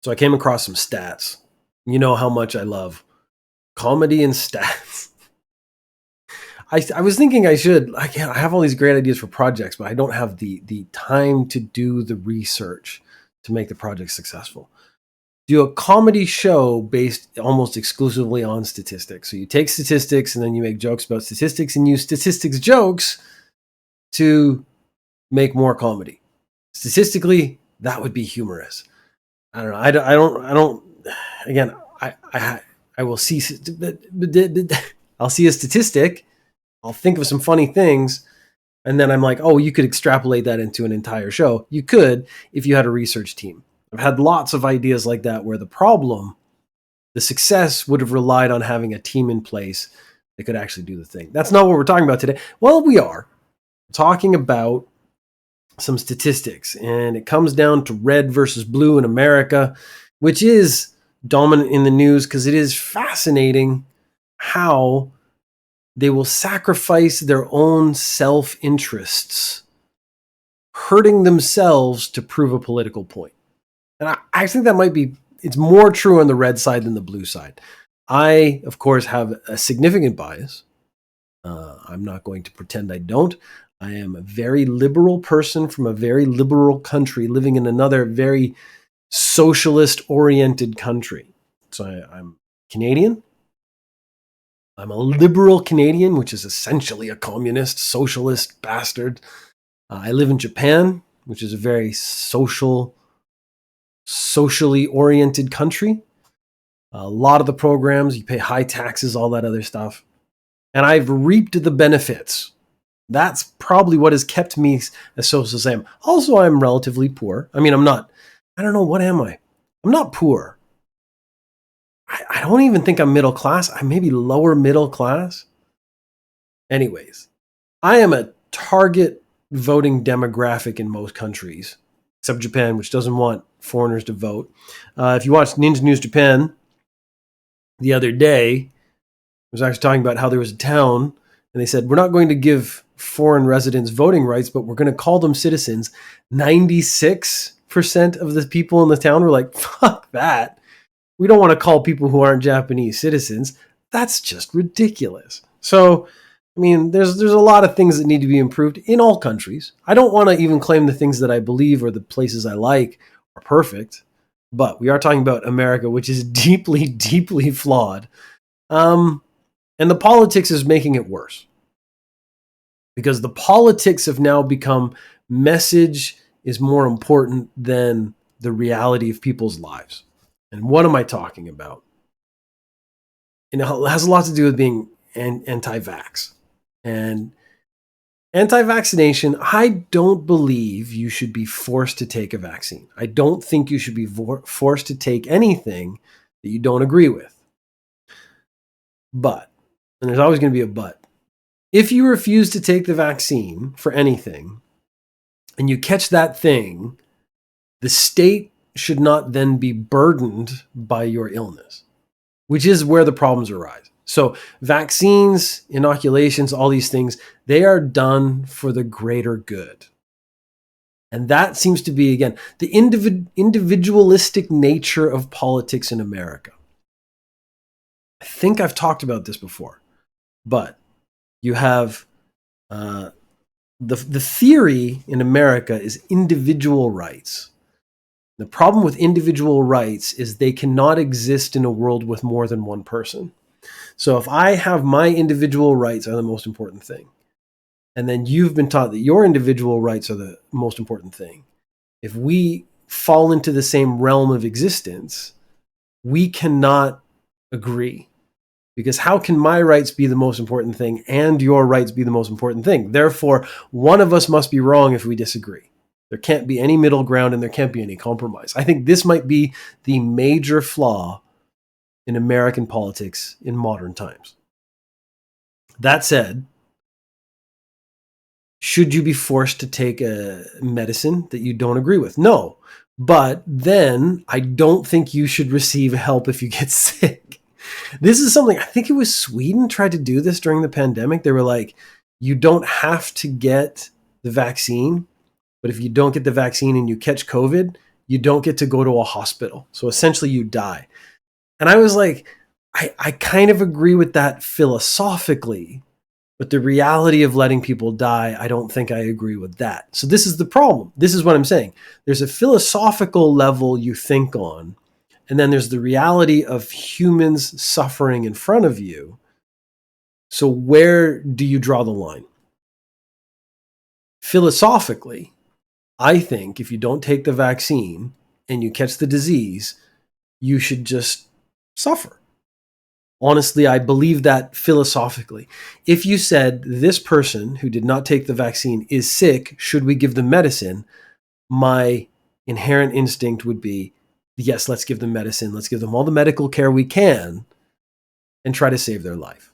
So I came across some stats. You know how much I love comedy and stats. I was thinking I have all these great ideas for projects, but I don't have the time to do the research to make the project successful. Do a comedy show based almost exclusively on statistics. So you take statistics and then you make jokes about statistics and use statistics jokes to make more comedy. Statistically, that would be humorous. I don't know. I don't. Again, I will see. I'll see a statistic. I'll think of some funny things, and then I'm like, oh, you could extrapolate that into an entire show. You could if you had a research team. I've had lots of ideas like that where the success would have relied on having a team in place that could actually do the thing. That's not what we're talking about today. Well, we are talking about some statistics, and it comes down to red versus blue in America, which is dominant in the news because it is fascinating how they will sacrifice their own self-interests, hurting themselves to prove a political point. And I think that it's more true on the red side than the blue side. I, of course, have a significant bias. I'm not going to pretend I don't. I am a very liberal person from a very liberal country living in another very socialist-oriented country. So I'm Canadian. I'm a liberal Canadian, which is essentially a communist, socialist bastard. I live in Japan, which is a very socially oriented country. A lot of the programs, you pay high taxes, all that other stuff. And I've reaped the benefits. That's probably what has kept me a social Sam. Also, I'm relatively poor. I mean, I don't know, what am I? I'm not poor. I don't even think I'm middle class. I'm maybe lower middle class. Anyways, I am a target voting demographic in most countries, except Japan, which doesn't want foreigners to vote. If you watched Ninja News Japan the other day, I was actually talking about how there was a town, and they said, we're not going to give foreign residents voting rights, but we're going to call them citizens. 96% of the people in the town were like, fuck that. We don't want to call people who aren't Japanese citizens. That's just ridiculous. So, I mean, there's a lot of things that need to be improved in all countries. I don't want to even claim the things that I believe or the places I like are perfect, but we are talking about America, which is deeply, deeply flawed. And the politics is making it worse. Because the politics have now become message is more important than the reality of people's lives. And what am I talking about? It has a lot to do with being anti-vax. And anti-vaccination, I don't believe you should be forced to take a vaccine. I don't think you should be forced to take anything that you don't agree with. But, and there's always going to be a but, if you refuse to take the vaccine for anything and you catch that thing, the state should not then be burdened by your illness, which is where the problems arise. So vaccines, inoculations, all these things, they are done for the greater good. And that seems to be, again, the individualistic nature of politics in America. I think I've talked about this before, but you have the theory in America is individual rights. The problem with individual rights is they cannot exist in a world with more than one person. So if I have my individual rights are the most important thing, and then you've been taught that your individual rights are the most important thing, if we fall into the same realm of existence, we cannot agree. Because how can my rights be the most important thing and your rights be the most important thing? Therefore, one of us must be wrong if we disagree. There can't be any middle ground and there can't be any compromise. I think this might be the major flaw in American politics in modern times. That said, should you be forced to take a medicine that you don't agree with? No. But then I don't think you should receive help if you get sick. This is something, I think it was Sweden tried to do this during the pandemic. They were like, you don't have to get the vaccine, but if you don't get the vaccine and you catch COVID, you don't get to go to a hospital. So essentially you die. And I was like, I kind of agree with that philosophically, but the reality of letting people die, I don't think I agree with that. So this is the problem. This is what I'm saying. There's a philosophical level you think on, and then there's the reality of humans suffering in front of you. So where do you draw the line? Philosophically, I think if you don't take the vaccine and you catch the disease, you should just suffer. Honestly, I believe that philosophically. If you said this person who did not take the vaccine is sick, should we give them medicine? My inherent instinct would be, yes, let's give them medicine. Let's give them all the medical care we can and try to save their life.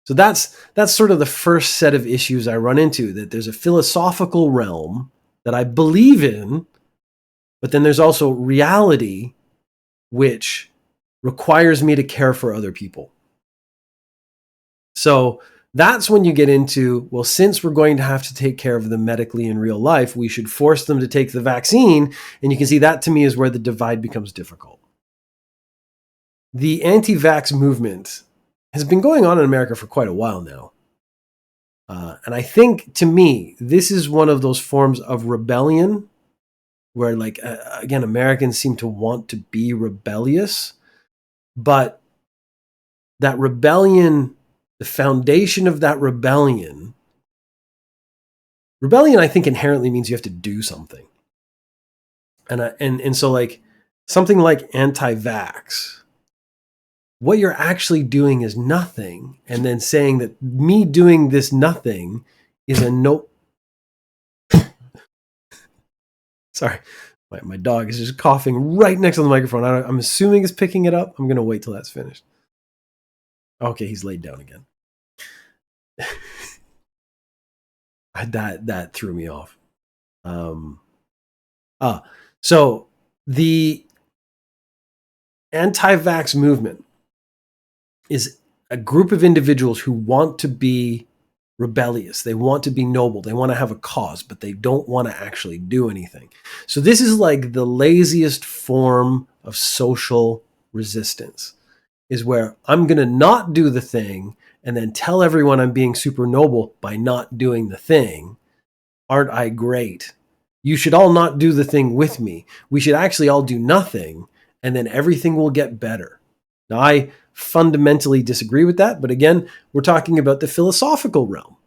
So that's sort of the first set of issues I run into, that there's a philosophical realm that I believe in, but then there's also reality, which requires me to care for other people. So that's when you get into, well, since we're going to have to take care of them medically in real life, we should force them to take the vaccine. And you can see that to me is where the divide becomes difficult. The anti-vax movement has been going on in America for quite a while now. And I think, to me, this is one of those forms of rebellion where, like, again, Americans seem to want to be rebellious, but that rebellion, the foundation of that rebellion, I think inherently means you have to do something. And so, like, something like anti-vax, what you're actually doing is nothing, and then saying that me doing this nothing is a no. Sorry, my dog is just coughing right next to the microphone. I'm assuming it's picking it up. I'm going to wait till that's finished. Okay, he's laid down again. That threw me off. So the anti-vax movement is a group of individuals who want to be rebellious. They want to be noble. They want to have a cause, but they don't want to actually do anything. So this is like the laziest form of social resistance, is where I'm going to not do the thing and then tell everyone I'm being super noble by not doing the thing. Aren't I great? You should all not do the thing with me. We should actually all do nothing, and then everything will get better. Now, I fundamentally disagree with that, but again, we're talking about the philosophical realm.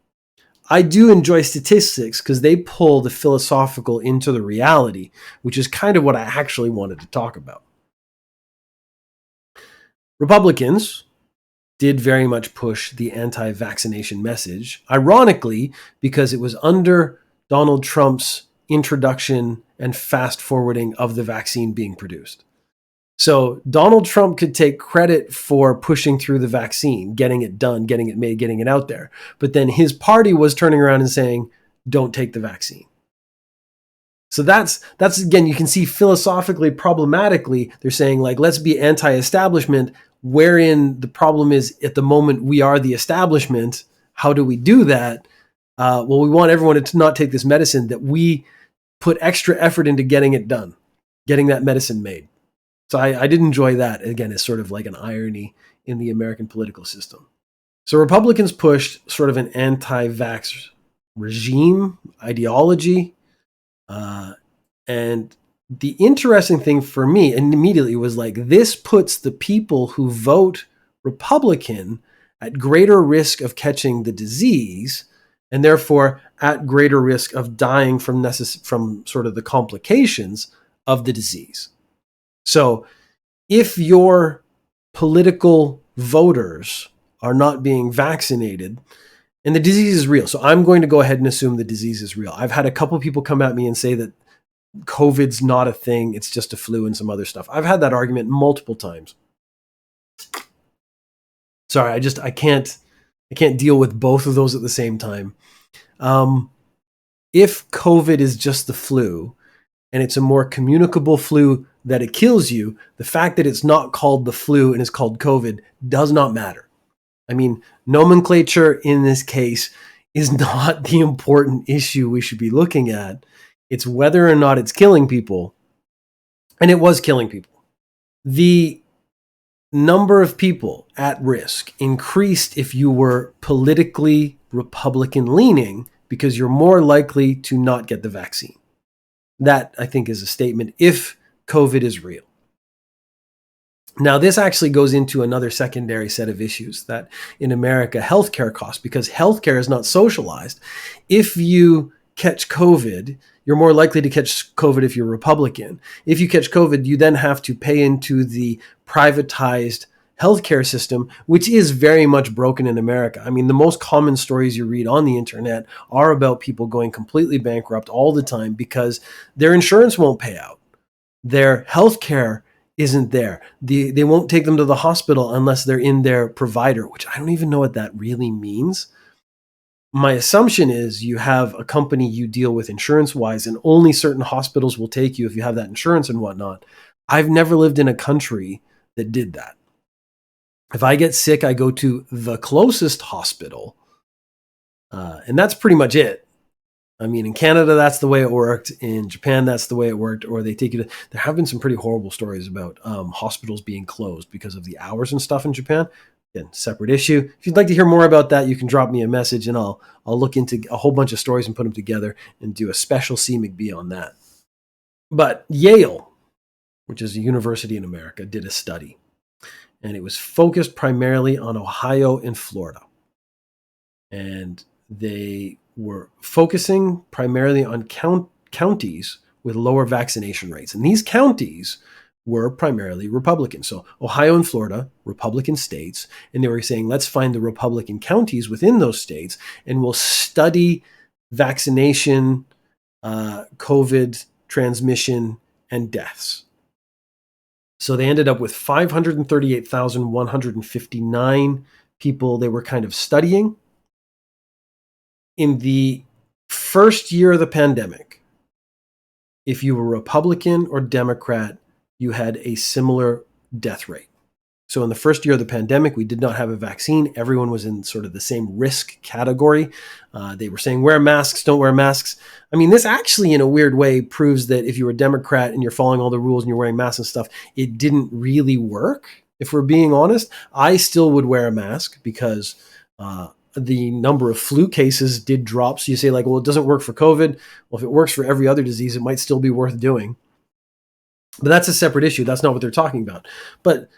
I do enjoy statistics because they pull the philosophical into the reality, which is kind of what I actually wanted to talk about. Republicans did very much push the anti-vaccination message, ironically, because it was under Donald Trump's introduction and fast forwarding of the vaccine being produced. So Donald Trump could take credit for pushing through the vaccine, getting it done, getting it made, getting it out there. But then his party was turning around and saying, don't take the vaccine. So that's again, you can see philosophically, problematically, they're saying, like, let's be anti-establishment, wherein the problem is at the moment we are the establishment. How do we do that? Well, we want everyone to not take this medicine, that we put extra effort into getting it done, getting that medicine made. So I did enjoy that. Again, as sort of like an irony in the American political system. So Republicans pushed sort of an anti-vax regime, ideology. And the interesting thing for me, and immediately, was like, this puts the people who vote Republican at greater risk of catching the disease, and therefore at greater risk of dying from sort of the complications of the disease. So if your political voters are not being vaccinated, and the disease is real, so I'm going to go ahead and assume the disease is real. I've had a couple people come at me and say that COVID's not a thing, it's just a flu and some other stuff. I've had that argument multiple times. Sorry, I can't deal with both of those at the same time. If COVID is just the flu, and it's a more communicable flu that it kills you, the fact that it's not called the flu and is called COVID does not matter. I mean, nomenclature in this case is not the important issue we should be looking at. It's whether or not it's killing people And it was killing people. The number of people at risk increased if you were politically Republican leaning, because you're more likely to not get the vaccine. That, I think, is a statement if COVID is real. Now, this actually goes into another secondary set of issues that in America, healthcare costs, because healthcare is not socialized. If you catch COVID, you're more likely to catch COVID if you're Republican. If you catch COVID, you then have to pay into the privatized healthcare system, which is very much broken in America. I mean, the most common stories you read on the internet are about people going completely bankrupt all the time because their insurance won't pay out. Their healthcare isn't there. They won't take them to the hospital unless they're in their provider, which I don't even know what that really means. My assumption is you have a company you deal with insurance-wise, and only certain hospitals will take you if you have that insurance and whatnot. I've never lived in a country that did that. If I get sick, I go to the closest hospital, and that's pretty much it. I mean, in Canada, that's the way it worked. In Japan, that's the way it worked. Or they take you to. There have been some pretty horrible stories about hospitals being closed because of the hours and stuff in Japan. Again, separate issue. If you'd like to hear more about that, you can drop me a message, and I'll look into a whole bunch of stories and put them together and do a special CMcB on that. But Yale, which is a university in America, did a study, and it was focused primarily on Ohio and Florida, and they were focusing primarily on counties with lower vaccination rates. And these counties were primarily Republican. So Ohio and Florida, Republican states. And they were saying, let's find the Republican counties within those states, and we'll study vaccination, COVID transmission, and deaths. So they ended up with 538,159 people they were kind of studying. In the first year of the pandemic, if you were Republican or Democrat, you had a similar death rate. So in the first year of the pandemic, we did not have a vaccine. Everyone was in sort of the same risk category. They were saying, wear masks, don't wear masks. I mean, this actually, in a weird way, proves that if you're a Democrat and you're following all the rules and you're wearing masks and stuff, it didn't really work. If we're being honest, I still would wear a mask because the number of flu cases did drop. So you say like, well, it doesn't work for COVID. Well, if it works for every other disease, it might still be worth doing. But that's a separate issue. That's not what they're talking about. But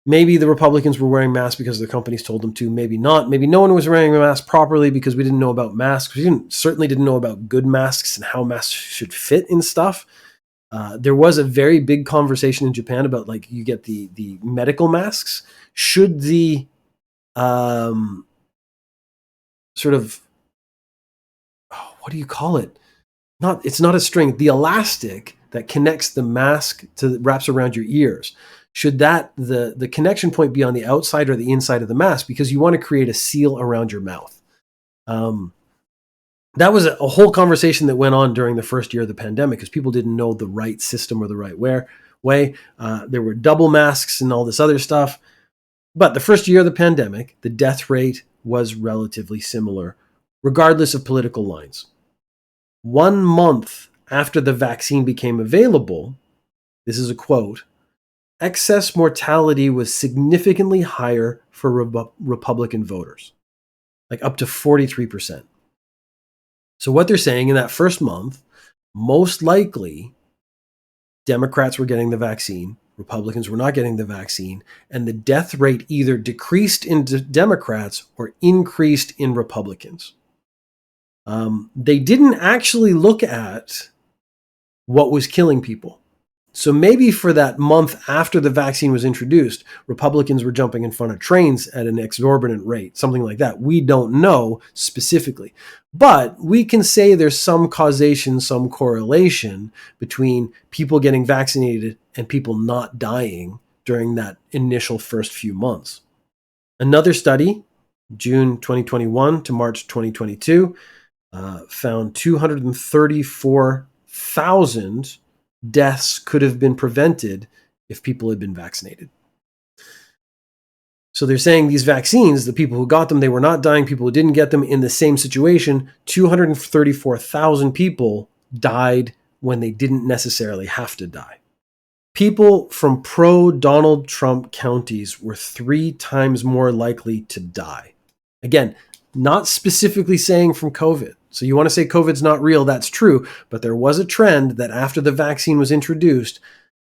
maybe the Republicans were wearing masks because their companies told them to. Maybe not. Maybe no one was wearing a mask properly because we didn't know about masks. We certainly didn't know about good masks and how masks should fit in stuff. There was a very big conversation in Japan about like you get the medical masks. Should the sort of, what do you call it? It's not a string. The elastic that connects the mask wraps around your ears. Should the connection point be on the outside or the inside of the mask? Because you want to create a seal around your mouth. That was a whole conversation that went on during the first year of the pandemic because people didn't know the right system or the right way. There were double masks and all this other stuff. But the first year of the pandemic, the death rate was relatively similar, regardless of political lines. 1 month after the vaccine became available, this is a quote, excess mortality was significantly higher for Republican voters, like up to 43%. So what they're saying in that first month, most likely Democrats were getting the vaccine, Republicans were not getting the vaccine, and the death rate either decreased in Democrats or increased in Republicans. They didn't actually look at what was killing people. So maybe for that month after the vaccine was introduced, Republicans were jumping in front of trains at an exorbitant rate, something like that. We don't know specifically. But we can say there's some causation, some correlation between people getting vaccinated and people not dying during that initial first few months. Another study, June 2021 to March 2022, found 234,000 deaths could have been prevented if people had been vaccinated. So they're saying these vaccines, the people who got them, they were not dying. People who didn't get them in the same situation, 234,000 people died when they didn't necessarily have to die. People from pro-Donald Trump counties were 3 times more likely to die. Again, not specifically saying from COVID. So you want to say COVID's not real, that's true, but there was a trend that after the vaccine was introduced,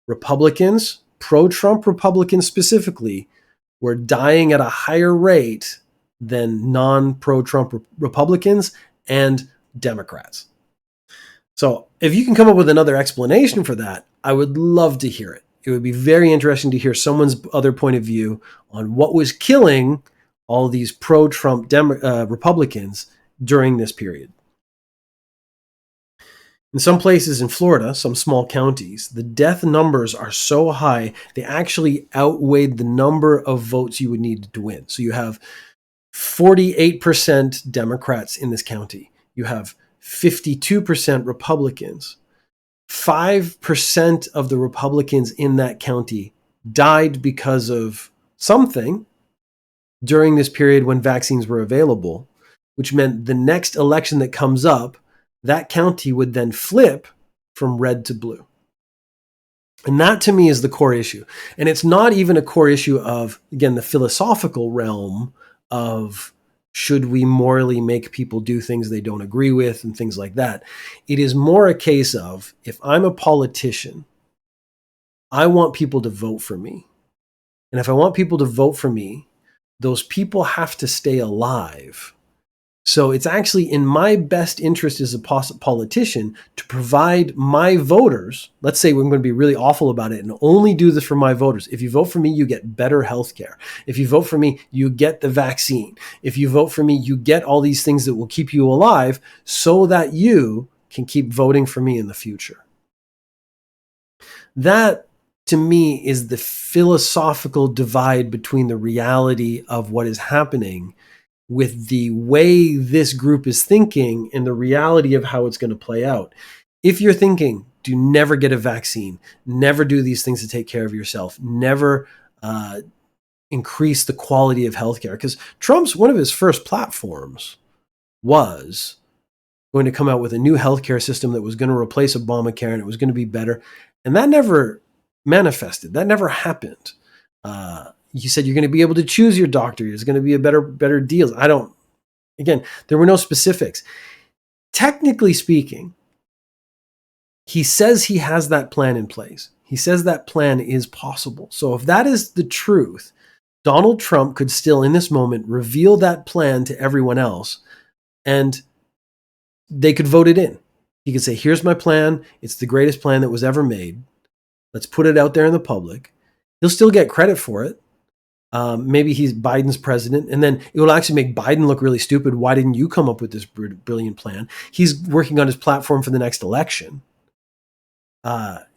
Republicans, pro-Trump Republicans specifically, were dying at a higher rate than non-pro-Trump Republicans and Democrats. So if you can come up with another explanation for that, I would love to hear it. It would be very interesting to hear someone's other point of view on what was killing all these pro-Trump Republicans during this period. In some places in Florida, some small counties, the death numbers are so high, they actually outweighed the number of votes you would need to win. So you have 48% Democrats in this county. You have 52% Republicans. 5% of the Republicans in that county died because of something during this period when vaccines were available, which meant the next election that comes up, that county would then flip from red to blue. And that to me is the core issue. And it's not even a core issue of, again, the philosophical realm of should we morally make people do things they don't agree with and things like that. It is more a case of, if I'm a politician, I want people to vote for me. And if I want people to vote for me, those people have to stay alive. So it's actually in my best interest as a politician to provide my voters, let's say we're going to be really awful about it and only do this for my voters. If you vote for me, you get better healthcare. If you vote for me, you get the vaccine. If you vote for me, you get all these things that will keep you alive so that you can keep voting for me in the future. That, to me, is the philosophical divide between the reality of what is happening with the way this group is thinking and the reality of how it's going to play out. If you're thinking, do never get a vaccine, never do these things to take care of yourself, never increase the quality of healthcare, because Trump's, one of his first platforms was going to come out with a new healthcare system that was going to replace Obamacare and it was going to be better. And that never manifested. That never happened. You said you're going to be able to choose your doctor. There's going to be a better deals. Again, there were no specifics. Technically speaking, he says he has that plan in place. He says that plan is possible. So if that is the truth, Donald Trump could still, in this moment, reveal that plan to everyone else and they could vote it in. He could say, here's my plan. It's the greatest plan that was ever made. Let's put it out there in the public. He'll still get credit for it. Maybe he's Biden's president, and then it will actually make Biden look really stupid. Why didn't you come up with this brilliant plan? He's working on his platform for the next election.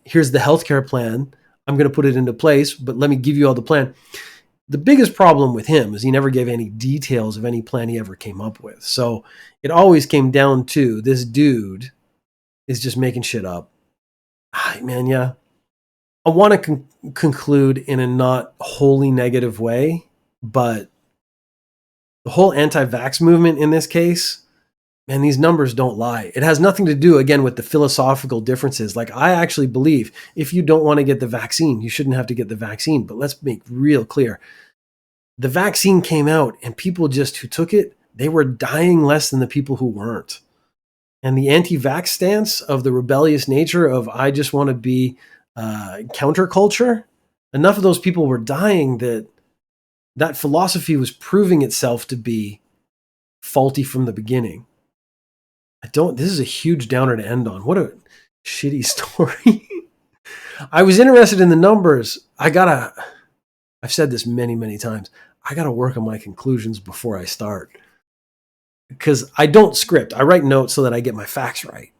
Here's the healthcare plan. I'm going to put it into place, but let me give you all the plan. The biggest problem with him is he never gave any details of any plan he ever came up with. So it always came down to this dude is just making shit up. Man, yeah. I want to conclude in a not wholly negative way, but the whole anti-vax movement in this case, man, these numbers don't lie. It has nothing to do, again, with the philosophical differences. Like, I actually believe if you don't want to get the vaccine, you shouldn't have to get the vaccine. But let's make real clear. The vaccine came out and people just who took it, they were dying less than the people who weren't. And the anti-vax stance of the rebellious nature of I just want to be counterculture, enough of those people were dying that philosophy was proving itself to be faulty from the beginning. This is a huge downer to end on. What a shitty story. I was interested in the numbers. I've said this many, many times. I got to work on my conclusions before I start. Because I don't script. I write notes so that I get my facts right.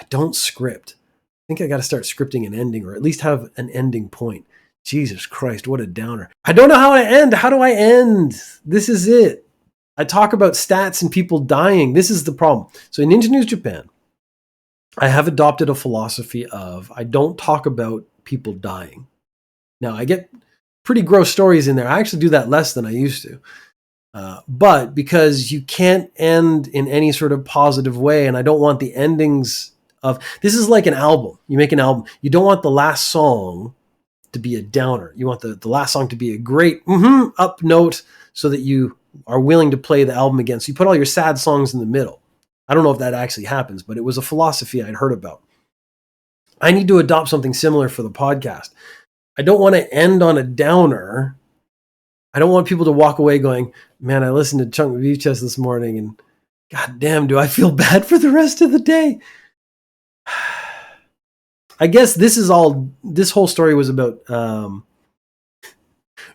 I don't script. I think I got to start scripting an ending, or at least have an ending point. Jesus Christ, what a downer. I don't know how to end. How do I end? This is it. I talk about stats and people dying. This is the problem. So in Ninja News Japan, I have adopted a philosophy of I don't talk about people dying. Now, I get pretty gross stories in there. I actually do that less than I used to. But because you can't end in any sort of positive way, and I don't want the endings of, this is like an album. You make an album. You don't want the last song to be a downer. You want the last song to be a great up note so that you are willing to play the album again. So you put all your sad songs in the middle. I don't know if that actually happens, but it was a philosophy I'd heard about. I need to adopt something similar for the podcast. I don't want to end on a downer. I don't want people to walk away going, man, I listened to CMcB this morning and God damn, do I feel bad for the rest of the day? I guess this whole story was about,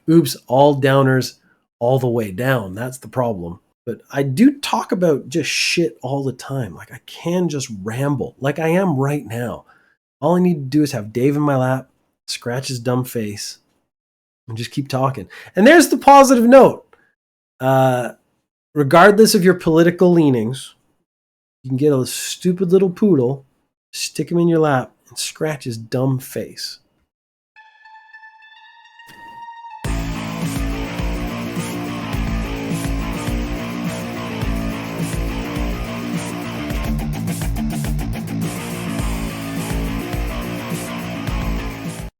oops, all downers all the way down. That's the problem. But I do talk about just shit all the time. Like I can just ramble like I am right now. All I need to do is have Dave in my lap, scratch his dumb face, and just keep talking. And there's the positive note. Regardless of your political leanings, you can get a stupid little poodle, stick him in your lap, and scratch his dumb face.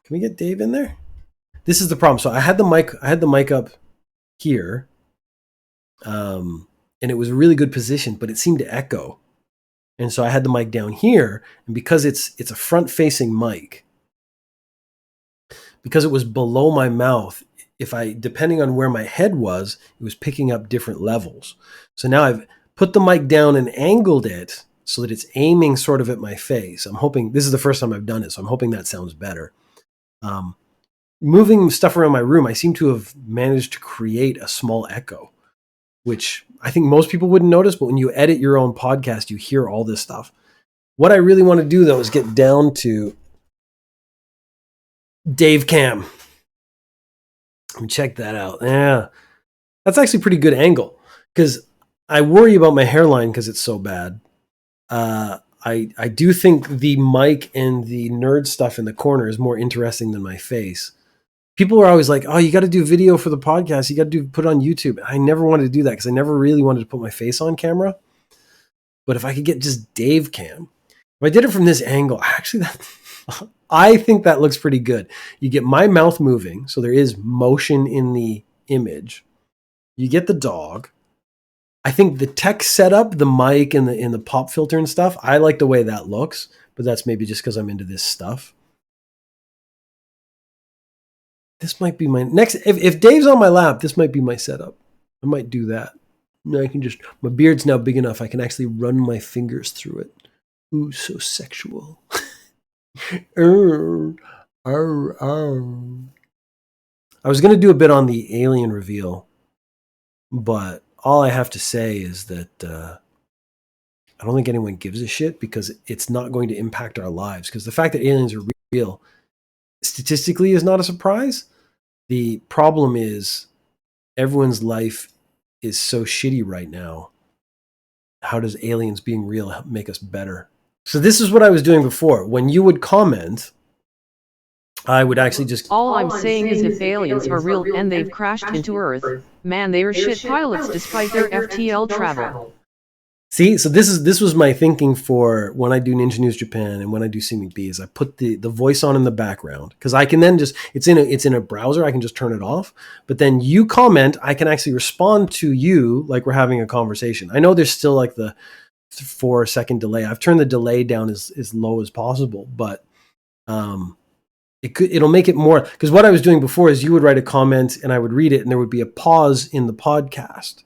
Can we get Dave in there? This is the problem. So I had the mic up here. And it was a really good position, but it seemed to echo. And so I had the mic down here, and because it's a front-facing mic, because it was below my mouth, depending on where my head was, it was picking up different levels. So now I've put the mic down and angled it so that it's aiming sort of at my face. I'm hoping, this is the first time I've done it, so I'm hoping that sounds better. Moving stuff around my room, I seem to have managed to create a small echo, which I think most people wouldn't notice, but when you edit your own podcast, you hear all this stuff. What I really want to do, though, is get down to Dave Cam. Let me check that out. Yeah, that's actually a pretty good angle because I worry about my hairline because it's so bad. I do think the mic and the nerd stuff in the corner is more interesting than my face. People are always like, oh, you got to do video for the podcast. You got to put it on YouTube. I never wanted to do that because I never really wanted to put my face on camera. But if I could get just Dave Cam, if I did it from this angle, actually, I think that looks pretty good. You get my mouth moving, so there is motion in the image. You get the dog. I think the tech setup, the mic and the pop filter and stuff, I like the way that looks, but that's maybe just because I'm into this stuff. This might be my next. If Dave's on my lap, this might be my setup. I might do that. Now I can just, my beard's now big enough. I can actually run my fingers through it. Ooh, so sexual. I was going to do a bit on the alien reveal, but all I have to say is that I don't think anyone gives a shit because it's not going to impact our lives. Because the fact that aliens are real statistically is not a surprise. The problem is everyone's life is so shitty right now. How does aliens being real make us better? So this is what I was doing before. When you would comment, I would actually just... All I'm saying is if aliens are real and they've crashed into Earth, man, they are shit pilots despite their FTL travel. See, so this was my thinking for when I do Ninja News Japan and when I do CMcB is I put the voice on in the background because I can then just, it's in a browser, I can just turn it off. But then you comment, I can actually respond to you like we're having a conversation. I know there's still like the 4-second delay. I've turned the delay down as low as possible, but it'll make it more, because what I was doing before is you would write a comment and I would read it and there would be a pause in the podcast.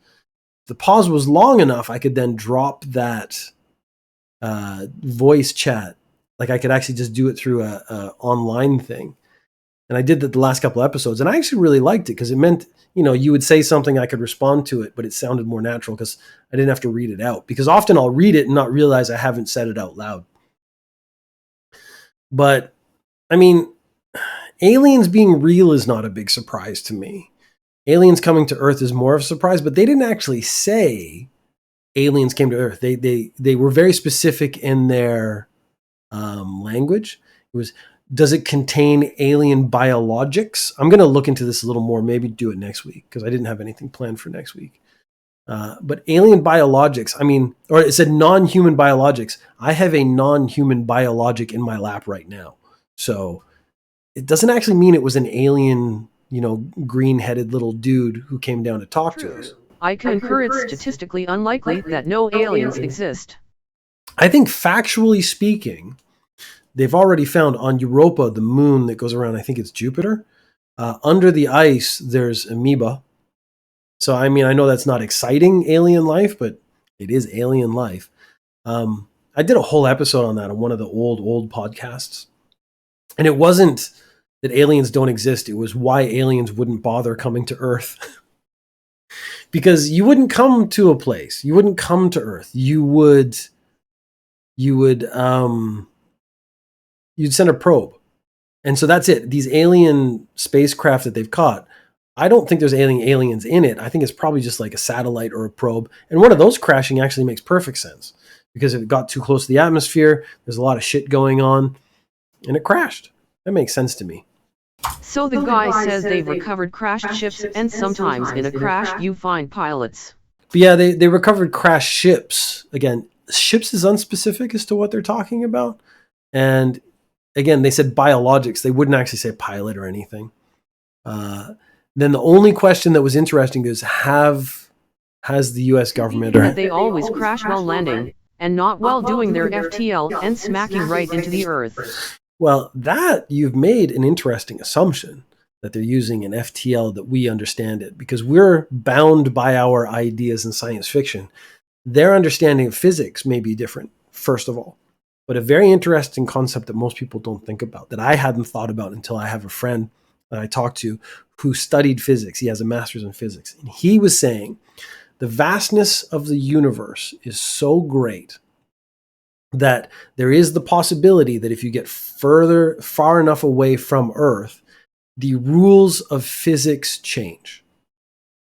If the pause was long enough, I could then drop that voice chat. Like I could actually just do it through a online thing. And I did that the last couple episodes and I actually really liked it because it meant, you would say something, I could respond to it, but it sounded more natural because I didn't have to read it out. Because often I'll read it and not realize I haven't said it out loud. But I mean, aliens being real is not a big surprise to me. Aliens coming to Earth is more of a surprise, but they didn't actually say aliens came to Earth. They were very specific in their language. It was, does it contain alien biologics? I'm going to look into this a little more, maybe do it next week because I didn't have anything planned for next week. But alien biologics, I mean, or it said non-human biologics. I have a non-human biologic in my lap right now. So it doesn't actually mean it was an alien, green-headed little dude who came down to talk to us. True. I concur it's statistically unlikely that no aliens exist. I think factually speaking, they've already found on Europa, the moon that goes around, I think it's Jupiter, under the ice, there's amoeba. So, I mean, I know that's not exciting alien life, but it is alien life. I did a whole episode on that on one of the old podcasts. And it wasn't that aliens don't exist. It was why aliens wouldn't bother coming to Earth. Because you wouldn't come to a place. You wouldn't come to Earth. You'd send a probe. And so that's it. These alien spacecraft that they've caught, I don't think there's aliens in it. I think it's probably just like a satellite or a probe. And one of those crashing actually makes perfect sense, because if it got too close to the atmosphere, there's a lot of shit going on, and it crashed. That makes sense to me. So the guy says they've recovered crashed ships, and sometimes in a crash you find pilots. But yeah, they recovered crashed ships. Again, ships is unspecific as to what they're talking about. And again, they said biologics. They wouldn't actually say pilot or anything. Then the only question that was interesting is, has the U.S. government... That they always crash while landing, and not while doing their FTL and smacking right into the Earth. Well, that you've made an interesting assumption, that they're using an FTL that we understand it, because we're bound by our ideas in science fiction. Their understanding of physics may be different, first of all. But a very interesting concept that most people don't think about, that I hadn't thought about until I have a friend that I talked to who studied physics. He has a master's in physics. And he was saying the vastness of the universe is so great that there is the possibility that if you get far enough away from Earth, the rules of physics change.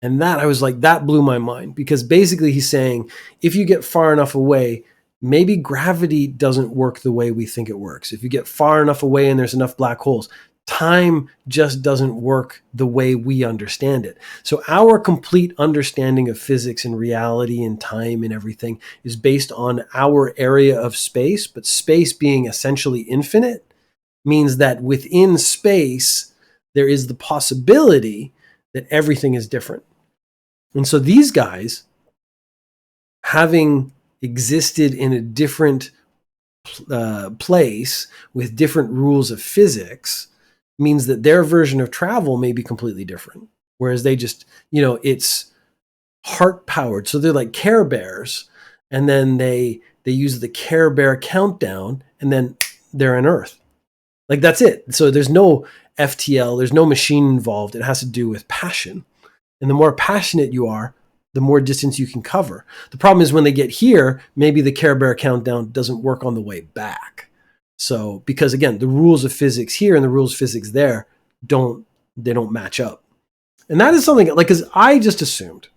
And that, I was like, that blew my mind, because basically he's saying, if you get far enough away, maybe gravity doesn't work the way we think it works. If you get far enough away and there's enough black holes, time just doesn't work the way we understand it. So our complete understanding of physics and reality and time and everything is based on our area of space, but space being essentially infinite means that within space, there is the possibility that everything is different. And so these guys, having existed in a different place with different rules of physics, means that their version of travel may be completely different. Whereas they just, it's heart powered. So they're like Care Bears, and then they use the Care Bear countdown, and then they're on Earth. Like, that's it. So there's no FTL, there's no machine involved. It has to do with passion. And the more passionate you are, the more distance you can cover. The problem is when they get here, maybe the Care Bear countdown doesn't work on the way back. So, because again, the rules of physics here and the rules of physics there don't match up. And that is something, like, because I just assumed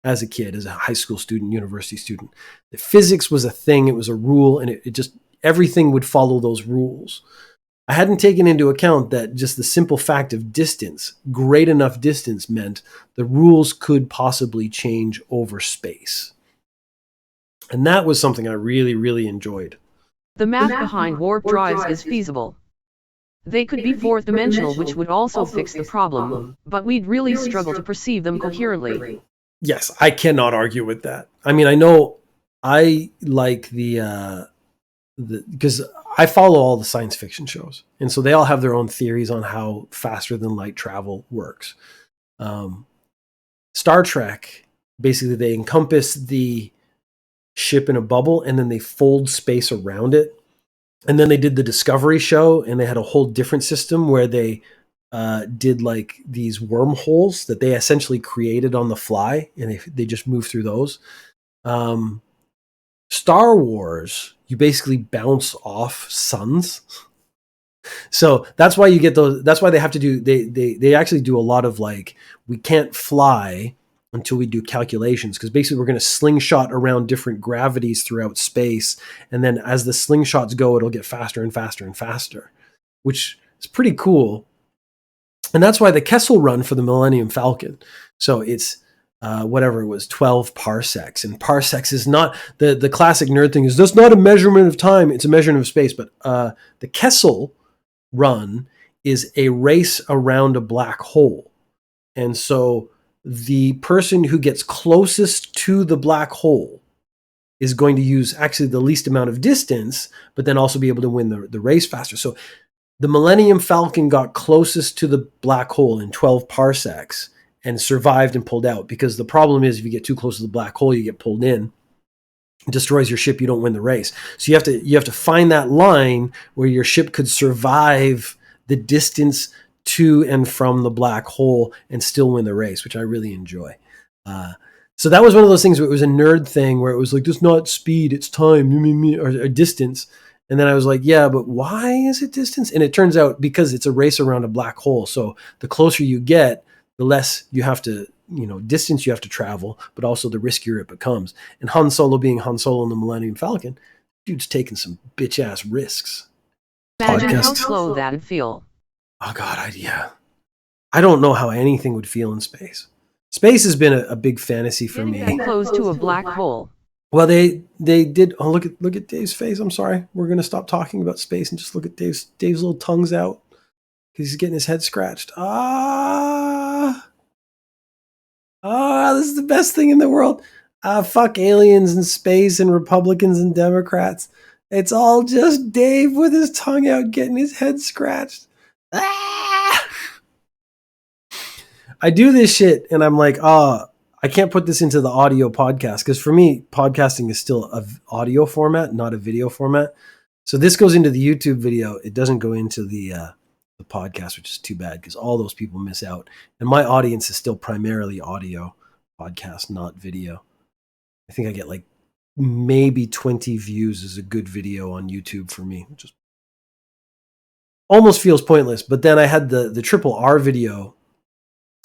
as a kid, as a high school student, university student, that physics was a thing, it was a rule, and it just, everything would follow those rules. I hadn't taken into account that just the simple fact of distance, great enough distance, meant the rules could possibly change over space. And that was something I really, really enjoyed. The math behind warp drives is feasible. They could be fourth dimensional, which would also fix the problem, but we'd really struggle to perceive them coherently. Yes, I cannot argue with that. I mean, I know I like because I follow all the science fiction shows, and so they all have their own theories on how faster than light travel works. Star Trek, basically they encompass the ship in a bubble, and then they fold space around it. And then they did the Discovery show, and they had a whole different system where they did like these wormholes that they essentially created on the fly, and they just moved through those. Star Wars, you basically bounce off suns. So that's why you get those. That's why they have to do, they actually do a lot of like, we can't fly until we do calculations, because basically we're going to slingshot around different gravities throughout space. And then as the slingshots go, it'll get faster and faster and faster, which is pretty cool. And that's why the Kessel Run for the Millennium Falcon. So it's whatever it was, 12 parsecs. And parsecs is not, the classic nerd thing is, that's not a measurement of time, it's a measurement of space. But the Kessel Run is a race around a black hole. And so the person who gets closest to the black hole is going to use actually the least amount of distance, but then also be able to win the race faster. So the Millennium Falcon got closest to the black hole in 12 parsecs and survived and pulled out, because the problem is if you get too close to the black hole, you get pulled in. It destroys your ship, you don't win the race. So you have to find that line where your ship could survive the distance to and from the black hole and still win the race, which I really enjoy. So that was one of those things where it was a nerd thing where it was like, it's not speed, it's time, or distance. And then I was like, yeah, but why is it distance? And it turns out because it's a race around a black hole. So the closer you get, the less you have to, distance you have to travel, but also the riskier it becomes. And Han Solo being Han Solo in the Millennium Falcon, dude's taking some bitch ass risks. Imagine how slow that'd feel. Oh God, yeah. I don't know how anything would feel in space. Space has been a big fantasy for me. Getting that close to a black hole. Well, they did. Oh, look at Dave's face. I'm sorry. We're gonna stop talking about space and just look at Dave's little tongue's out because he's getting his head scratched. This is the best thing in the world. Fuck aliens and space and Republicans and Democrats. It's all just Dave with his tongue out getting his head scratched. I do this shit and I'm like, I can't put this into the audio podcast because for me, podcasting is still an audio format, not a video format. So this goes into the YouTube video. It doesn't go into the podcast, which is too bad because all those people miss out. And my audience is still primarily audio podcast, not video. I think I get like maybe 20 views is a good video on YouTube for me, which is almost feels pointless. But then I had the triple R video.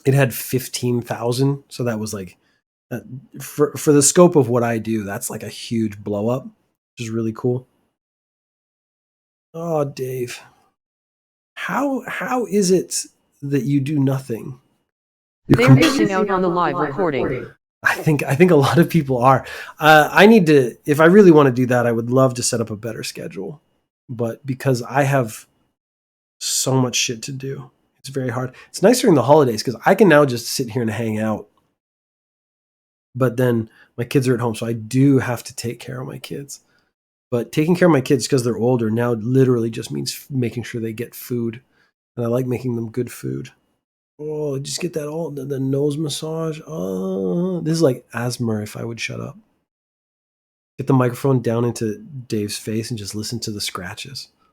It had 15,000. So that was like, for the scope of what I do, that's like a huge blow up, which is really cool. Oh, Dave, how is it that you do nothing? They're missing out on the live recording. I think a lot of people are. I need to, if I really want to do that, I would love to set up a better schedule. But because I have so much shit to do, it's very hard. It's nice during the holidays because I can now just sit here and hang out. But then my kids are at home, so I do have to take care of my kids. But taking care of my kids because they're older now literally just means making sure they get food. And I like making them good food. Oh, just get that all, the nose massage. Oh, this is like asthma if I would shut up. Get the microphone down into Dave's face and just listen to the scratches.